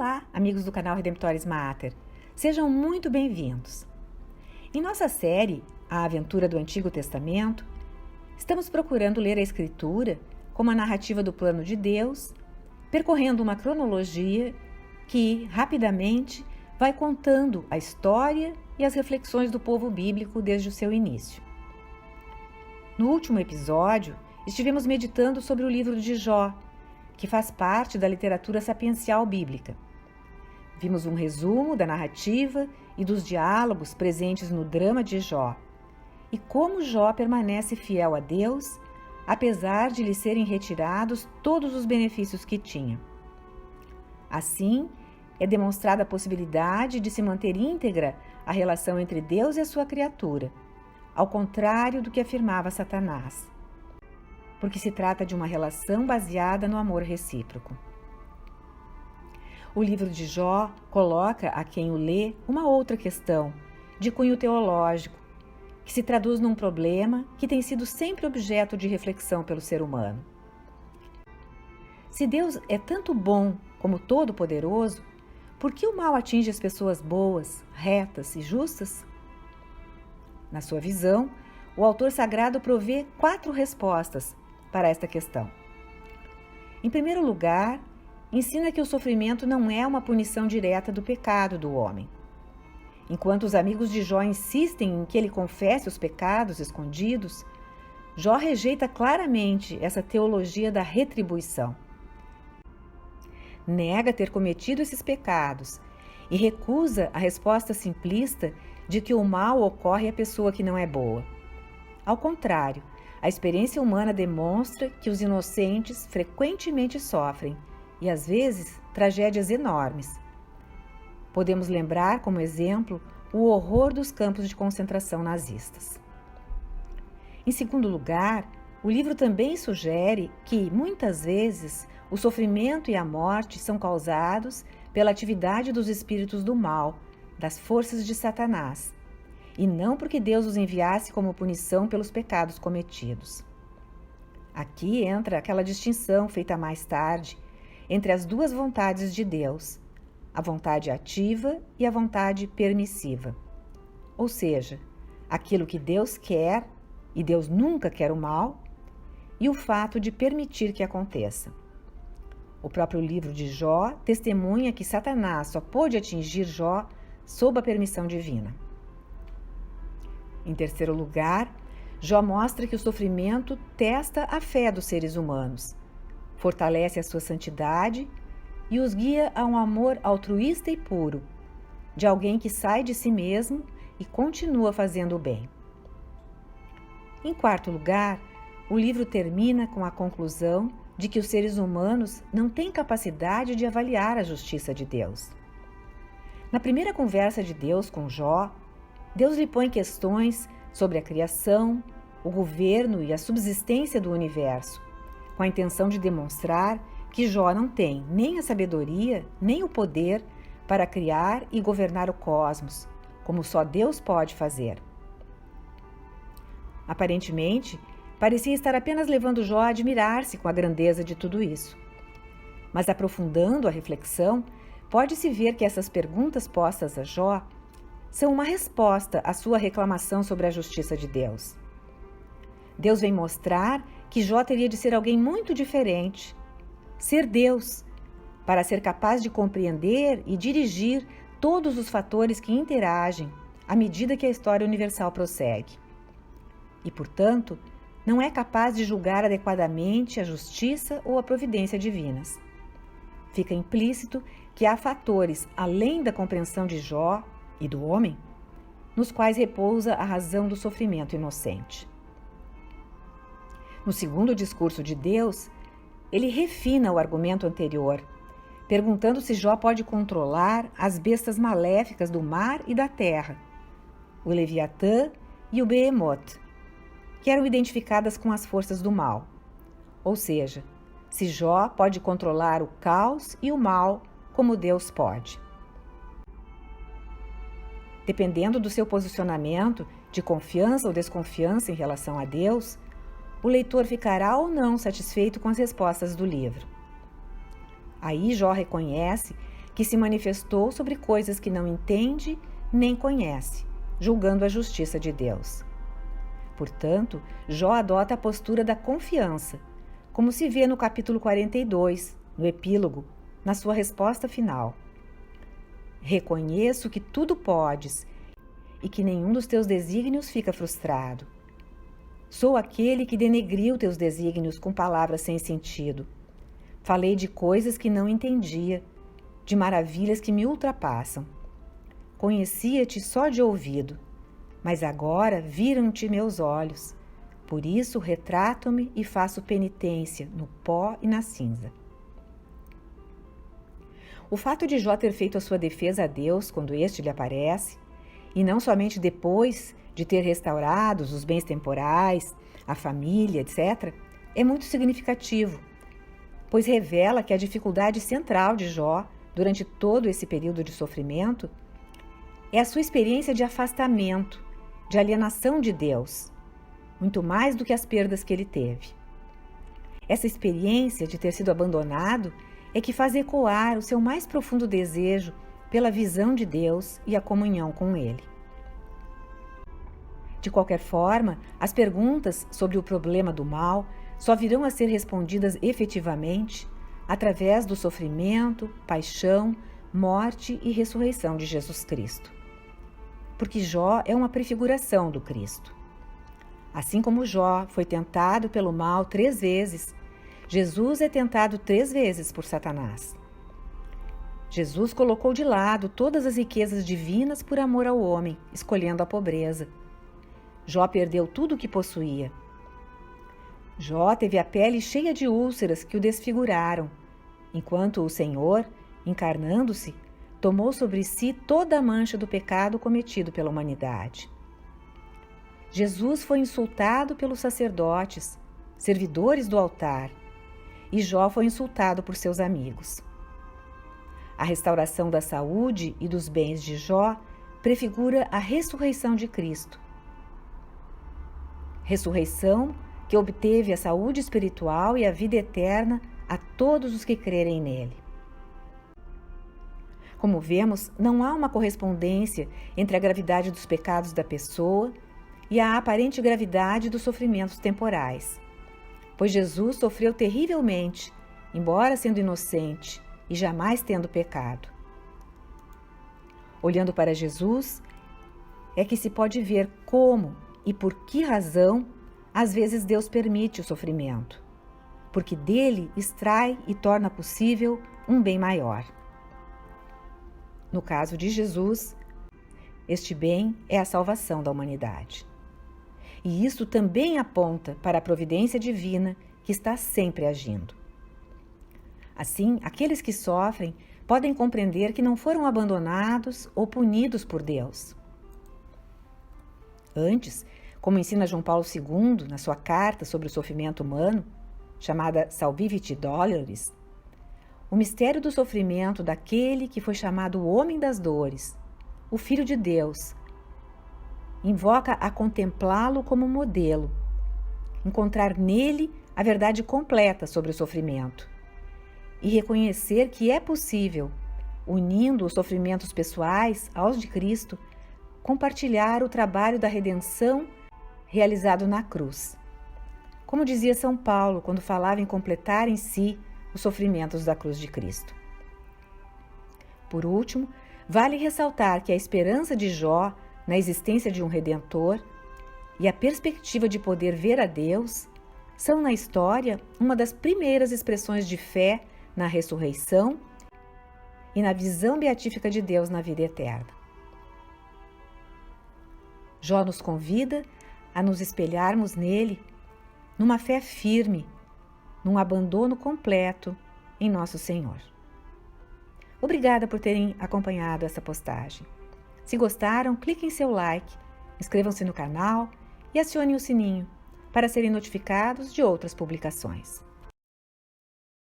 Olá, amigos do canal Redemptoris Mater. Sejam muito bem-vindos. Em nossa série, A Aventura do Antigo Testamento, estamos procurando ler a Escritura como a narrativa do plano de Deus, percorrendo uma cronologia que, rapidamente, vai contando a história e as reflexões do povo bíblico desde o seu início. No último episódio, estivemos meditando sobre o livro de Jó, que faz parte da literatura sapiencial bíblica. Vimos um resumo da narrativa e dos diálogos presentes no drama de Jó, e como Jó permanece fiel a Deus, apesar de lhe serem retirados todos os benefícios que tinha. Assim, é demonstrada a possibilidade de se manter íntegra a relação entre Deus e a sua criatura, ao contrário do que afirmava Satanás, porque se trata de uma relação baseada no amor recíproco. O livro de Jó coloca a quem o lê uma outra questão, de cunho teológico, que se traduz num problema que tem sido sempre objeto de reflexão pelo ser humano. Se Deus é tanto bom como todo-poderoso, por que o mal atinge as pessoas boas, retas e justas? Na sua visão, o autor sagrado provê 4 respostas para esta questão. Em primeiro lugar, ensina que o sofrimento não é uma punição direta do pecado do homem. Enquanto os amigos de Jó insistem em que ele confesse os pecados escondidos, Jó rejeita claramente essa teologia da retribuição. Nega ter cometido esses pecados e recusa a resposta simplista de que o mal ocorre à pessoa que não é boa. Ao contrário, a experiência humana demonstra que os inocentes frequentemente sofrem, e às vezes tragédias enormes. Podemos lembrar como exemplo o horror dos campos de concentração nazistas. Em segundo lugar, o livro também sugere que, muitas vezes, o sofrimento e a morte são causados pela atividade dos espíritos do mal, das forças de Satanás, e não porque Deus os enviasse como punição pelos pecados cometidos. Aqui entra aquela distinção feita mais tarde entre as duas vontades de Deus, a vontade ativa e a vontade permissiva. Ou seja, aquilo que Deus quer, e Deus nunca quer o mal, e o fato de permitir que aconteça. O próprio livro de Jó testemunha que Satanás só pôde atingir Jó sob a permissão divina. Em terceiro lugar, Jó mostra que o sofrimento testa a fé dos seres humanos, fortalece a sua santidade e os guia a um amor altruísta e puro, de alguém que sai de si mesmo e continua fazendo o bem. Em quarto lugar, o livro termina com a conclusão de que os seres humanos não têm capacidade de avaliar a justiça de Deus. Na primeira conversa de Deus com Jó, Deus lhe põe questões sobre a criação, o governo e a subsistência do universo, com a intenção de demonstrar que Jó não tem nem a sabedoria, nem o poder para criar e governar o cosmos, como só Deus pode fazer. Aparentemente, parecia estar apenas levando Jó a admirar-se com a grandeza de tudo isso. Mas aprofundando a reflexão, pode-se ver que essas perguntas postas a Jó são uma resposta à sua reclamação sobre a justiça de Deus. Deus vem mostrar que Jó teria de ser alguém muito diferente, ser Deus, para ser capaz de compreender e dirigir todos os fatores que interagem à medida que a história universal prossegue. E, portanto, não é capaz de julgar adequadamente a justiça ou a providência divinas. Fica implícito que há fatores além da compreensão de Jó e do homem, nos quais repousa a razão do sofrimento inocente. No segundo discurso de Deus, ele refina o argumento anterior, perguntando se Jó pode controlar as bestas maléficas do mar e da terra, o Leviatã e o Behemoth, que eram identificadas com as forças do mal. Ou seja, se Jó pode controlar o caos e o mal como Deus pode. Dependendo do seu posicionamento de confiança ou desconfiança em relação a Deus, o leitor ficará ou não satisfeito com as respostas do livro. Aí Jó reconhece que se manifestou sobre coisas que não entende nem conhece, julgando a justiça de Deus. Portanto, Jó adota a postura da confiança, como se vê no capítulo 42, no epílogo, na sua resposta final. Reconheço que tudo podes e que nenhum dos teus desígnios fica frustrado. Sou aquele que denegriu teus desígnios com palavras sem sentido. Falei de coisas que não entendia, de maravilhas que me ultrapassam. Conhecia-te só de ouvido, mas agora viram-te meus olhos. Por isso retrato-me e faço penitência no pó e na cinza. O fato de Jó ter feito a sua defesa a Deus quando este lhe aparece, e não somente depois de ter restaurado os bens temporais, a família, etc., é muito significativo, pois revela que a dificuldade central de Jó, durante todo esse período de sofrimento, é a sua experiência de afastamento, de alienação de Deus, muito mais do que as perdas que ele teve. Essa experiência de ter sido abandonado é que faz ecoar o seu mais profundo desejo pela visão de Deus e a comunhão com Ele. De qualquer forma, as perguntas sobre o problema do mal só virão a ser respondidas efetivamente através do sofrimento, paixão, morte e ressurreição de Jesus Cristo. Porque Jó é uma prefiguração do Cristo. Assim como Jó foi tentado pelo mal 3 vezes, Jesus é tentado 3 vezes por Satanás. Jesus colocou de lado todas as riquezas divinas por amor ao homem, escolhendo a pobreza. Jó perdeu tudo o que possuía. Jó teve a pele cheia de úlceras que o desfiguraram, enquanto o Senhor, encarnando-se, tomou sobre si toda a mancha do pecado cometido pela humanidade. Jesus foi insultado pelos sacerdotes, servidores do altar, e Jó foi insultado por seus amigos. A restauração da saúde e dos bens de Jó prefigura a ressurreição de Cristo. Ressurreição que obteve a saúde espiritual e a vida eterna a todos os que crerem nele. Como vemos, não há uma correspondência entre a gravidade dos pecados da pessoa e a aparente gravidade dos sofrimentos temporais, pois Jesus sofreu terrivelmente, embora sendo inocente e jamais tendo pecado. Olhando para Jesus, é que se pode ver como e por que razão às vezes Deus permite o sofrimento, porque dele extrai e torna possível um bem maior. No caso de Jesus, este bem é a salvação da humanidade. E isso também aponta para a providência divina que está sempre agindo. Assim, aqueles que sofrem podem compreender que não foram abandonados ou punidos por Deus. Antes, como ensina João Paulo II na sua carta sobre o sofrimento humano, chamada Salvifici Doloris, o mistério do sofrimento daquele que foi chamado o Homem das Dores, o Filho de Deus, invoca a contemplá-lo como modelo, encontrar nele a verdade completa sobre o sofrimento e reconhecer que é possível, unindo os sofrimentos pessoais aos de Cristo, compartilhar o trabalho da redenção realizado na cruz. Como dizia São Paulo quando falava em completar em si os sofrimentos da cruz de Cristo. Por último, vale ressaltar que a esperança de Jó na existência de um Redentor e a perspectiva de poder ver a Deus são na história uma das primeiras expressões de fé na ressurreição e na visão beatífica de Deus na vida eterna. Jó nos convida a nos espelharmos nele, numa fé firme, num abandono completo em nosso Senhor. Obrigada por terem acompanhado essa postagem. Se gostaram, clique em seu like, inscrevam-se no canal e acionem o sininho para serem notificados de outras publicações.